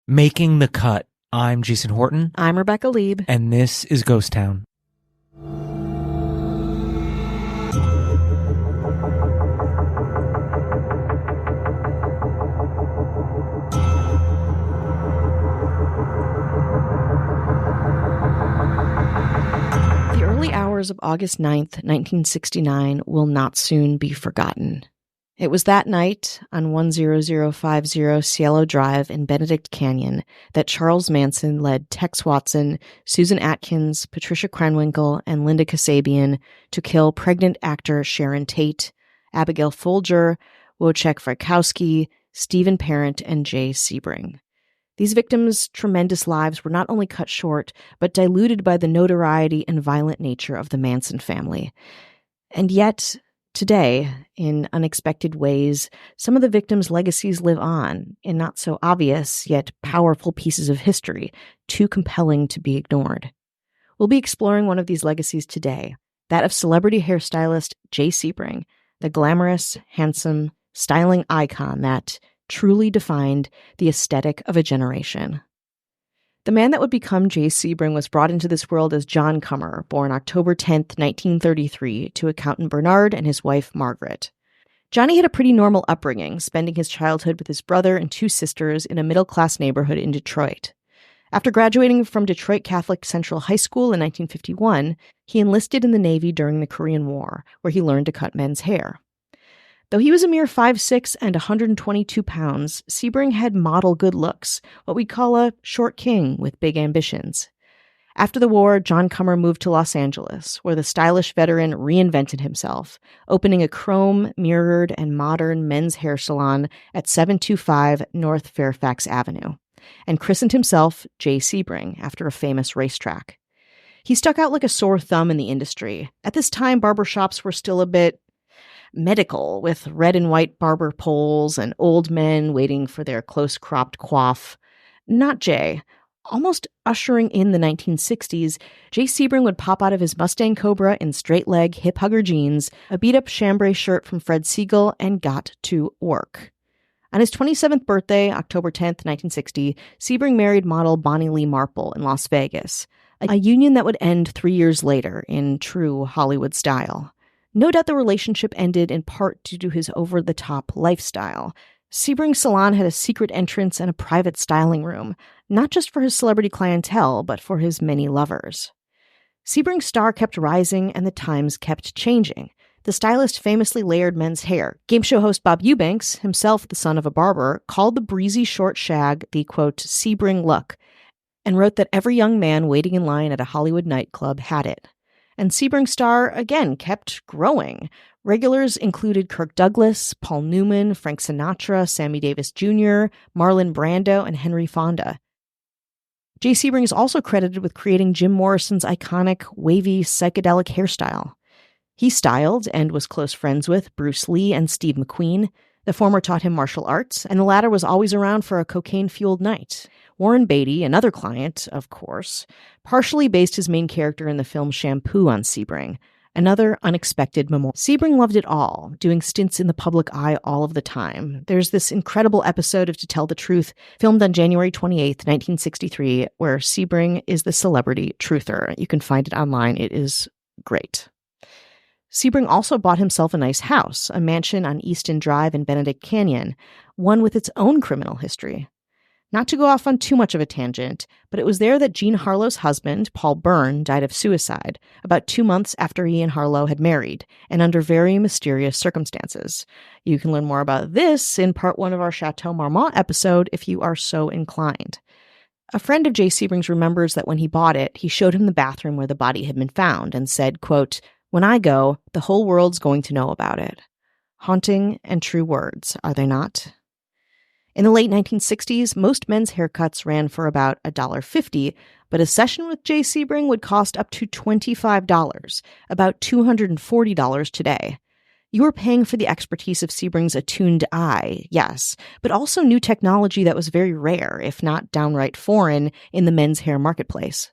Making the Cut. I'm Jason Horton. I'm Rebecca Lieb. And this is Ghost Town. The early hours of August 9th, 1969 will not soon be forgotten. It was that night on 10050 Cielo Drive in Benedict Canyon that Charles Manson led Tex Watson, Susan Atkins, Patricia Krenwinkel, and Linda Kasabian to kill pregnant actor Sharon Tate, Abigail Folger, Wojciech Frykowski, Stephen Parent, and Jay Sebring. These victims' tremendous lives were not only cut short, but diluted by the notoriety and violent nature of the Manson family. And yet, today, in unexpected ways, some of the victims' legacies live on in not so obvious yet powerful pieces of history, too compelling to be ignored. We'll be exploring one of these legacies today, that of celebrity hairstylist Jay Sebring, the glamorous, handsome, styling icon that truly defined the aesthetic of a generation. The man that would become Jay Sebring was brought into this world as John Cummer, born October 10th, 1933, to accountant Bernard and his wife Margaret. Johnny had a pretty normal upbringing, spending his childhood with his brother and two sisters in a middle-class neighborhood in Detroit. After graduating from Detroit Catholic Central High School in 1951, he enlisted in the Navy during the Korean War, where he learned to cut men's hair. Though he was a mere 5'6" and 122 pounds, Sebring had model good looks, what we'd call a short king with big ambitions. After the war, John Cummer moved to Los Angeles, where the stylish veteran reinvented himself, opening a chrome, mirrored, and modern men's hair salon at 725 North Fairfax Avenue, and christened himself Jay Sebring after a famous racetrack. He stuck out like a sore thumb in the industry. At this time, barbershops were still a bit medical, with red and white barber poles and old men waiting for their close-cropped coif. Not Jay. Almost ushering in the 1960s, Jay Sebring would pop out of his Mustang Cobra in straight-leg hip-hugger jeans, a beat-up chambray shirt from Fred Siegel, and got to work. On his 27th birthday, October 10th, 1960, Sebring married model Bonnie Lee Marple in Las Vegas, a union that would end 3 years later in true Hollywood style. No doubt the relationship ended in part due to his over-the-top lifestyle. Sebring's salon had a secret entrance and a private styling room, not just for his celebrity clientele, but for his many lovers. Sebring's star kept rising and the times kept changing. The stylist famously layered men's hair. Game show host Bob Eubanks, himself the son of a barber, called the breezy short shag the, quote, Sebring look, and wrote that every young man waiting in line at a Hollywood nightclub had it. And Sebring's star, again, kept growing. Regulars included Kirk Douglas, Paul Newman, Frank Sinatra, Sammy Davis Jr., Marlon Brando, and Henry Fonda. Jay Sebring is also credited with creating Jim Morrison's iconic, wavy, psychedelic hairstyle. He styled and was close friends with Bruce Lee and Steve McQueen. The former taught him martial arts, and the latter was always around for a cocaine-fueled night. Warren Beatty, another client, of course, partially based his main character in the film Shampoo on Sebring, another unexpected memorial. Sebring loved it all, doing stints in the public eye all of the time. There's this incredible episode of To Tell the Truth, filmed on January 28th, 1963, where Sebring is the celebrity truther. You can find it online. It is great. Sebring also bought himself a nice house, a mansion on Easton Drive in Benedict Canyon, one with its own criminal history. Not to go off on too much of a tangent, but it was there that Jean Harlow's husband, Paul Byrne, died of suicide, about 2 months after he and Harlow had married, and under very mysterious circumstances. You can learn more about this in part 1 of our Chateau Marmont episode if you are so inclined. A friend of Jay Sebring's remembers that when he bought it, he showed him the bathroom where the body had been found and said, quote, "When I go, the whole world's going to know about it." Haunting and true words, are they not? In the late 1960s, most men's haircuts ran for about $1.50, but a session with Jay Sebring would cost up to $25, about $240 today. You were paying for the expertise of Sebring's attuned eye, yes, but also new technology that was very rare, if not downright foreign, in the men's hair marketplace.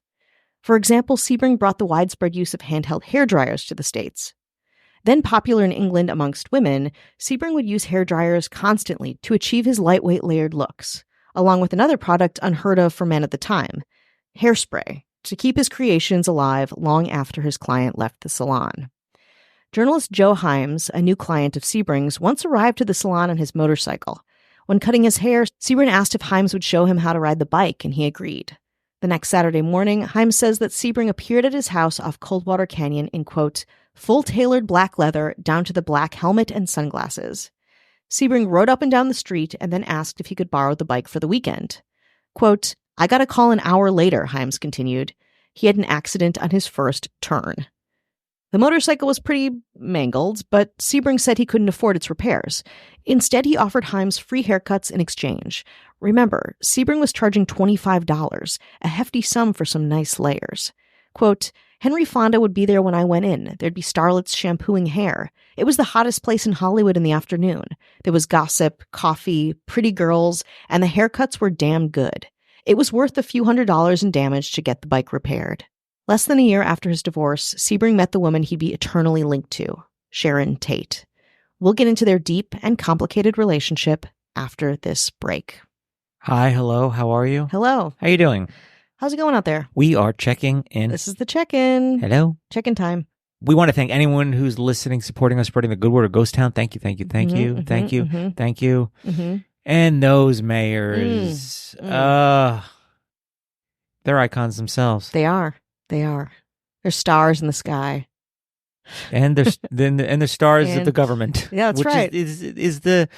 For example, Sebring brought the widespread use of handheld hairdryers to the States. Then popular in England amongst women, Sebring would use hairdryers constantly to achieve his lightweight layered looks. along with another product unheard of for men at the time, hairspray, to keep his creations alive long after his client left the salon. Journalist Joe Himes, a new client of Sebring's, once arrived to the salon on his motorcycle. When cutting his hair, Sebring asked if Himes would show him how to ride the bike, and he agreed. The next Saturday morning, Himes says that Sebring appeared at his house off Coldwater Canyon in, quote, full tailored black leather down to the black helmet and sunglasses. Sebring rode up and down the street and then asked if he could borrow the bike for the weekend. Quote, I got a call an hour later, Himes continued. He had an accident on his first turn. The motorcycle was pretty mangled, but Sebring said he couldn't afford its repairs. Instead, he offered Himes free haircuts in exchange. Remember, Sebring was charging $25, a hefty sum for some nice layers. Quote, Henry Fonda would be there when I went in. There'd be starlets shampooing hair. It was the hottest place in Hollywood in the afternoon. There was gossip, coffee, pretty girls, and the haircuts were damn good. It was worth a few $100s in damage to get the bike repaired. Less than a year after his divorce, Sebring met the woman he'd be eternally linked to, Sharon Tate. We'll get into their deep and complicated relationship after this break. Hi, hello, how are you? Hello. How you doing? How's it going out there? We are checking in. This is the check-in. Hello. Check-in time. We want to thank anyone who's listening, supporting us, spreading the good word of Ghost Town. Thank you, thank you, thank you, thank you, thank you. And those mayors, they're icons themselves. They are. They are. They're stars in the sky. And they're stars of the government. Yeah, that's which right. Is the,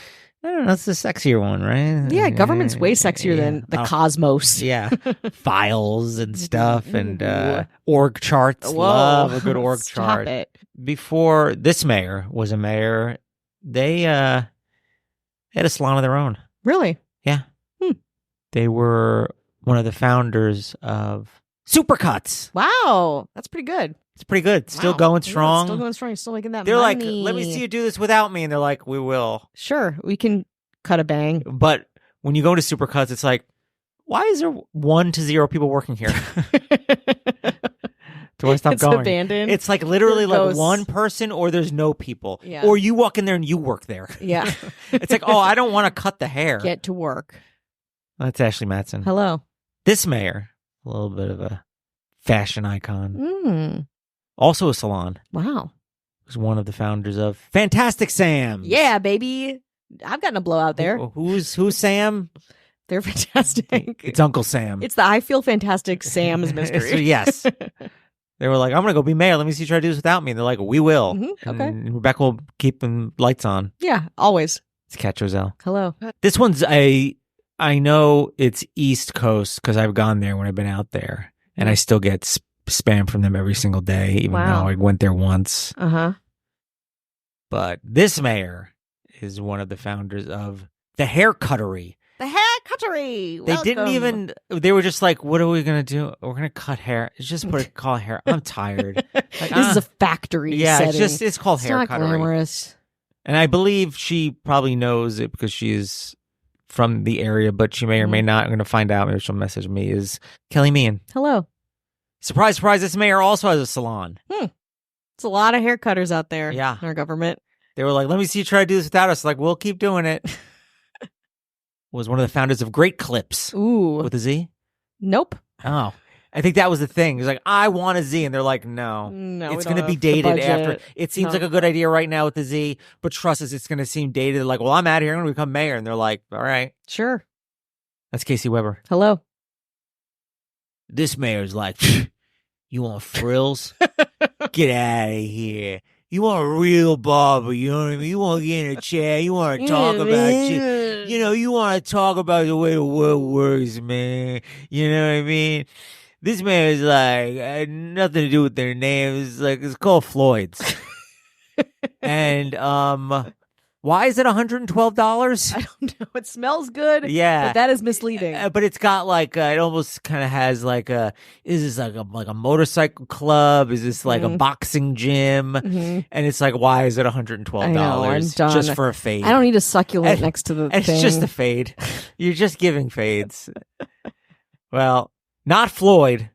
I don't know, it's the sexier one, right? Yeah, government's way sexier than the cosmos. Yeah. Files and stuff and org charts. Whoa. Love a good org Stop chart. it. Before this mayor was a mayor, they had a salon of their own. Really? Yeah. They were one of the founders of Supercuts. Wow. That's pretty good. It's pretty good. Still Wow. going Yeah, strong. still going strong. You're still making that They're money. like, let me see you do this without me. And they're like, we will. Sure. We can cut a bang. But when you go to Supercuts, it's like, why is there 1 to 0 people working here? Do I stop It's going? abandoned. It's like literally like Ghosts. one person or there's no people. Yeah. Or you walk in there and you work there. Yeah. It's like, oh, I don't want to cut the hair. Get to work. That's Ashley Matson. Hello. This mayor, a little bit of a fashion icon. Also a salon. Wow. Was one of the founders of Fantastic Sam's. Yeah, baby. I've gotten a blowout there. Who's Sam? They're fantastic. It's Uncle Sam. It's the I Feel Fantastic Sam's mystery. Yes. They were like, I'm going to go be mayor. Let me see you try to do this without me. And they're like, we will. Okay. And Rebecca will keep the lights on. Yeah, always. It's Cat Roselle. Hello. This one's I know it's East Coast because I've gone there when I've been out there. And I still get spam from them every single day, even though I went there once. But this mayor is one of the founders of the Hair Cuttery. The Hair Cuttery. They didn't even, they were just like, what are we going to do? We're going to cut hair. It's just call it hair. I'm tired. Like, This is a factory setting. It's called Hair not Cuttery. Glamorous. And I believe she probably knows it because she is from the area, but she may or may not. I'm going to find out. Maybe she'll message me. Is Kelly Meehan. Hello. Surprise, surprise. This mayor also has a salon. It's a lot of hair cutters out there in our government. They were like, let me see you try to do this without us. Like, we'll keep doing it. Was one of the founders of Great Clips. Ooh. With a Z? Nope. Oh. I think that was the thing. It was like, I want a Z. And they're like, no. It's going to be dated after. It seems like a good idea right now with the Z, but trust us, it's going to seem dated. Like, well, I'm out of here. I'm going to become mayor. And they're like, all right. Sure. That's Casey Weber. Hello. This mayor's like, you want frills? Get out of here. You want a real barber, you know what I mean? You want to get in a chair, you want to talk about you want to talk about the way the world works, man. You know what I mean? This man is like, nothing to do with their names. Like, it's called Floyd's. And, why is it $112? I don't know. It smells good. Yeah. But that is misleading. But it's got like, it almost kind of has like is this like a motorcycle club? Is this like a boxing gym? And it's like, why is it $112? I know, I'm done. Just for a fade. I don't need a succulent next to the thing. It's just a fade. You're just giving fades. Well, not Floyd,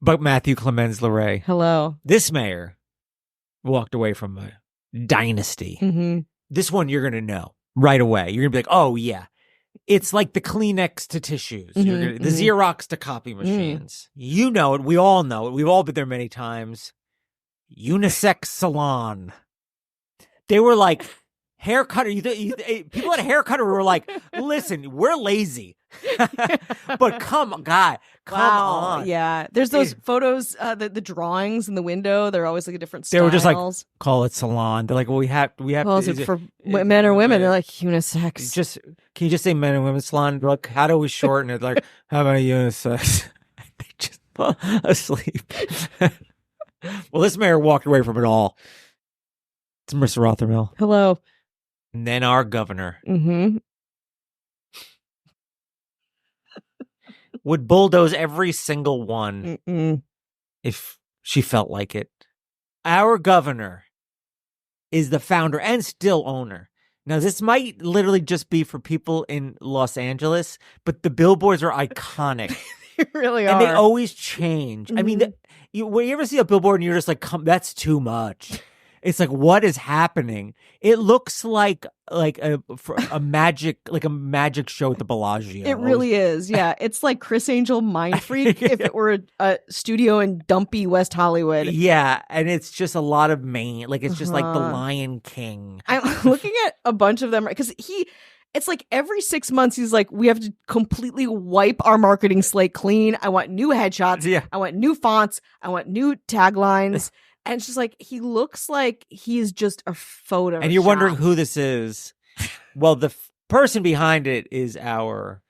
but Matthew Clemens LeRae. Hello. This mayor walked away from a dynasty. This one you're going to know right away. You're going to be like, oh, yeah. It's like the Kleenex to tissues, the Xerox to copy machines. You know it. We all know it. We've all been there many times. Unisex salon. They were like, haircutter. People at a haircutter were like, listen, we're lazy. But come on. Yeah. There's those photos, the drawings in the window. They're always like a different styles. They were just like, call it salon. They're like, well, we have. Well, is it for men or women? They're like unisex. Can you just say men and women salon? They're like, how do we shorten it? Like, how about unisex? They just fall asleep. Well, this mayor walked away from it all. It's Marissa Rothermel. Hello. And then our governor would bulldoze every single one if she felt like it. Our governor is the founder and still owner. Now, this might literally just be for people in Los Angeles, but the billboards are iconic. They really are. And they always change. I mean, when you ever see a billboard and you're just like, that's too much. It's like, what is happening? It looks like a magic show at the Bellagio. It really is. Yeah. It's like Chris Angel Mind Freak if it were a studio in dumpy West Hollywood. Yeah. And it's just a lot of it's just like the Lion King. I'm looking at a bunch of them because it's like every 6 months he's like, we have to completely wipe our marketing slate clean. I want new headshots. Yeah. I want new fonts. I want new taglines. And it's just like, he looks like he's just a photo. And you're wondering who this is. Well, the person behind it is our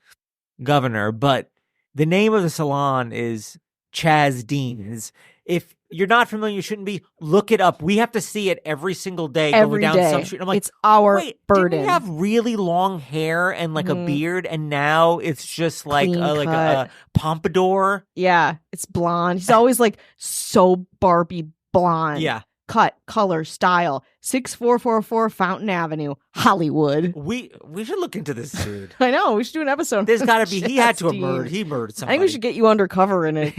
governor, but the name of the salon is Chaz Dean's. If you're not familiar, you shouldn't be. Look it up. We have to see it every single day going down day. Some street. I'm like, it's our burden. Didn't we have really long hair and like a beard, and now it's just like a pompadour? Yeah, it's blonde. He's always like so Barbie blonde. Yeah. Cut, color, style. 6444 Fountain Avenue, Hollywood. We should look into this dude. I know. We should do an episode. There's got to be. He had to have murdered. He murdered somebody. I think we should get you undercover in a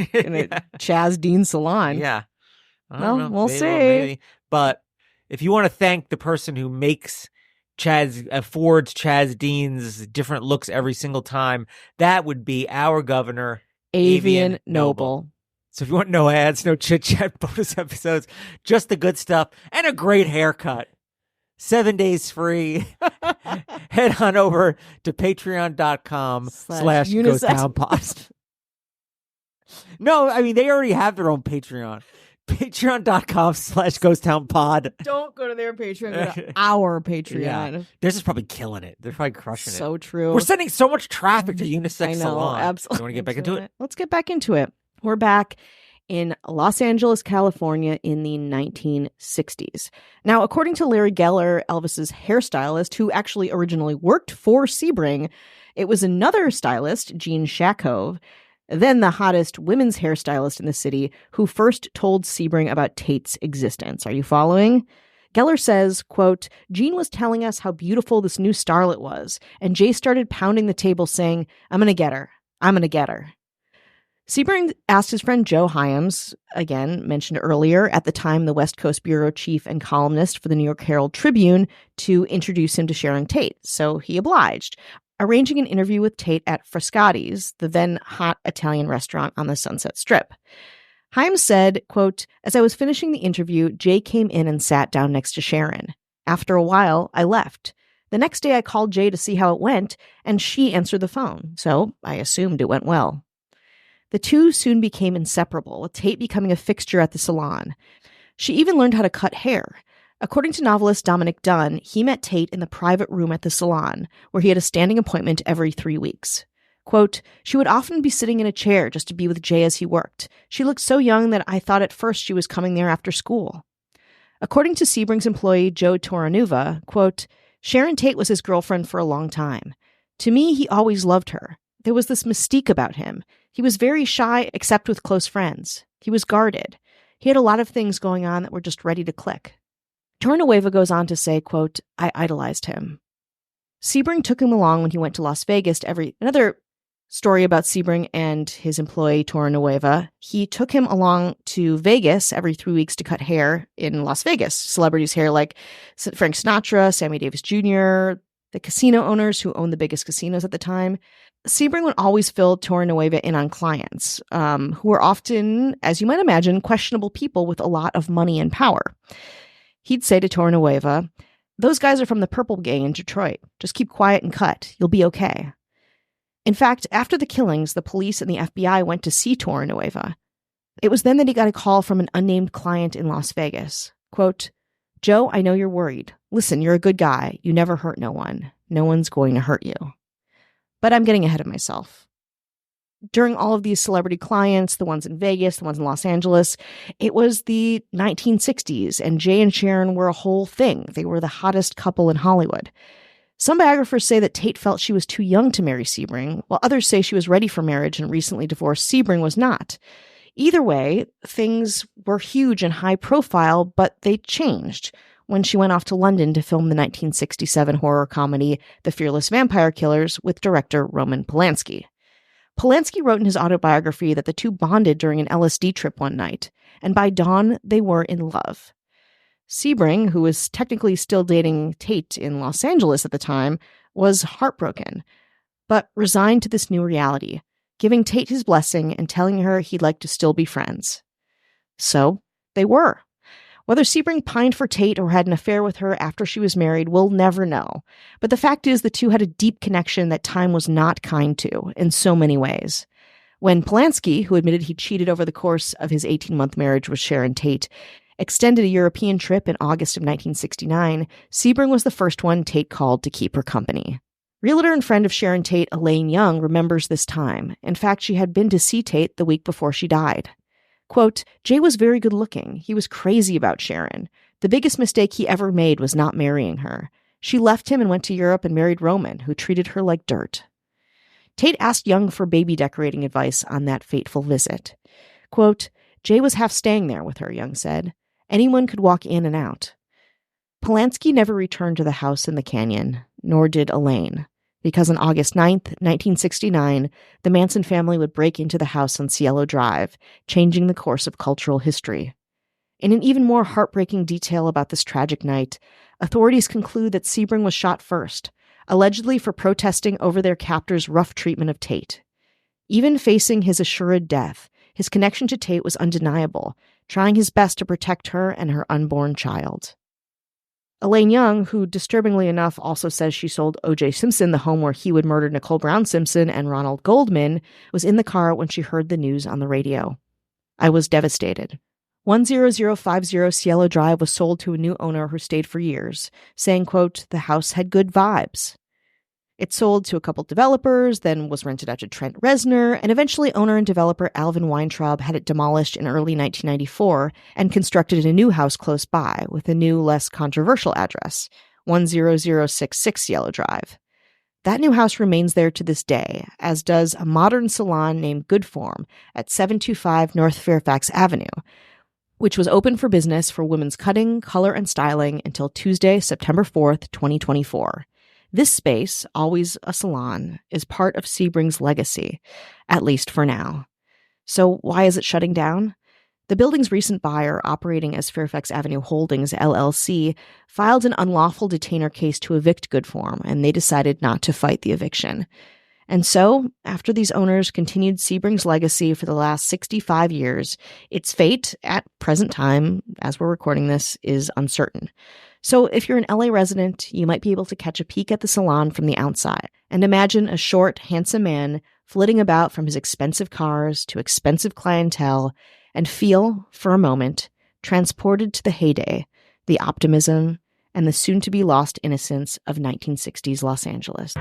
Chaz Dean salon. Yeah. Well, we'll see. Maybe. But if you want to thank the person who makes affords Chaz Dean's different looks every single time, that would be our governor, Avian Noble. So if you want no ads, no chit-chat, bonus episodes, just the good stuff, and a great haircut, 7 days free, head on over to patreon.com/GhostTownPod. No, I mean, they already have their own Patreon. Patreon.com/GhostTownPod. Don't go to their Patreon, go to our Patreon. Yeah. Theirs is probably killing it. They're probably crushing it. So true. We're sending so much traffic to Unisex I know, Salon. Absolutely. You want to get back into it? Let's get back into it. We're back in Los Angeles, California in the 1960s. Now, according to Larry Geller, Elvis's hairstylist, who actually originally worked for Sebring, it was another stylist, Jean Shakove, then the hottest women's hairstylist in the city, who first told Sebring about Tate's existence. Are you following? Geller says, quote, Jean was telling us how beautiful this new starlet was, and Jay started pounding the table saying, I'm going to get her. I'm going to get her. Sebring asked his friend Joe Hyams, again mentioned earlier, at the time the West Coast bureau chief and columnist for the New York Herald Tribune, to introduce him to Sharon Tate. So he obliged, arranging an interview with Tate at Frascati's, the then hot Italian restaurant on the Sunset Strip. Hyams said, quote, as I was finishing the interview, Jay came in and sat down next to Sharon. After a while, I left. The next day I called Jay to see how it went, and she answered the phone, so I assumed it went well. The two soon became inseparable, with Tate becoming a fixture at the salon. She even learned how to cut hair. According to novelist Dominic Dunn, he met Tate in the private room at the salon, where he had a standing appointment every 3 weeks. Quote, she would often be sitting in a chair just to be with Jay as he worked. She looked so young that I thought at first she was coming there after school. According to Sebring's employee Joe Toranuva, quote, Sharon Tate was his girlfriend for a long time. To me, he always loved her. There was this mystique about him. He was very shy, except with close friends. He was guarded. He had a lot of things going on that were just ready to click. Tornanueva goes on to say, quote, I idolized him. Sebring took him along when he went to Las Vegas another story about Sebring and his employee Tornanueva. He took him along to Vegas every 3 weeks to cut hair in Las Vegas. Celebrities' hair like Frank Sinatra, Sammy Davis Jr., the casino owners who owned the biggest casinos at the time. Sebring would always fill Torre Nueva in on clients, who were often, as you might imagine, questionable people with a lot of money and power. He'd say to Torre Nueva, "Those guys are from the Purple Gang in Detroit. Just keep quiet and cut. You'll be okay." In fact, after the killings, the police and the FBI went to see Torre Nueva. It was then that he got a call from an unnamed client in Las Vegas. Quote, "Joe, I know you're worried. Listen, you're a good guy. You never hurt no one. No one's going to hurt you." But I'm getting ahead of myself. During all of these celebrity clients, the ones in Vegas, the ones in Los Angeles, it was the 1960s, and Jay and Sharon were a whole thing. They were the hottest couple in Hollywood. Some biographers say that Tate felt she was too young to marry Sebring, while others say she was ready for marriage and recently divorced. Sebring was not. Either way, things were huge and high profile, but they changed when she went off to London to film the 1967 horror comedy The Fearless Vampire Killers with director Roman Polanski. Polanski wrote in his autobiography that the two bonded during an LSD trip one night, and by dawn, they were in love. Sebring, who was technically still dating Tate in Los Angeles at the time, was heartbroken, but resigned to this new reality, giving Tate his blessing and telling her he'd like to still be friends. So, they were. Whether Sebring pined for Tate or had an affair with her after she was married, we'll never know. But the fact is the two had a deep connection that time was not kind to, in so many ways. When Polanski, who admitted he cheated over the course of his 18-month marriage with Sharon Tate, extended a European trip in August of 1969, Sebring was the first one Tate called to keep her company. Realtor and friend of Sharon Tate, Elaine Young, remembers this time. In fact, she had been to see Tate the week before she died. Quote, "Jay was very good looking. He was crazy about Sharon. The biggest mistake he ever made was not marrying her. She left him and went to Europe and married Roman, who treated her like dirt." Tate asked Young for baby decorating advice on that fateful visit. Quote, "Jay was half staying there with her," Young said. "Anyone could walk in and out." Polanski never returned to the house in the canyon, nor did Elaine, because on August 9th, 1969, the Manson family would break into the house on Cielo Drive, changing the course of cultural history. In an even more heartbreaking detail about this tragic night, authorities conclude that Sebring was shot first, allegedly for protesting over their captor's rough treatment of Tate. Even facing his assured death, his connection to Tate was undeniable, trying his best to protect her and her unborn child. Elaine Young, who disturbingly enough also says she sold O.J. Simpson the home where he would murder Nicole Brown Simpson and Ronald Goldman, was in the car when she heard the news on the radio. "I was devastated." 10050 Cielo Drive was sold to a new owner who stayed for years, saying, quote, "The house had good vibes." It sold to a couple developers, then was rented out to Trent Reznor, and eventually owner and developer Alvin Weintraub had it demolished in early 1994 and constructed a new house close by with a new, less controversial address, 10066 Yellow Drive. That new house remains there to this day, as does a modern salon named Good Form at 725 North Fairfax Avenue, which was open for business for women's cutting, color, and styling until Tuesday, September 4th, 2024. This space, always a salon, is part of Sebring's legacy, at least for now. So why is it shutting down? The building's recent buyer, operating as Fairfax Avenue Holdings, LLC, filed an unlawful detainer case to evict Good Form, and they decided not to fight the eviction. And so, after these owners continued Sebring's legacy for the last 65 years, its fate, at present time, as we're recording this, is uncertain. So if you're an LA resident, you might be able to catch a peek at the salon from the outside and imagine a short, handsome man flitting about from his expensive cars to expensive clientele and feel, for a moment, transported to the heyday, the optimism, and the soon-to-be-lost innocence of 1960s Los Angeles.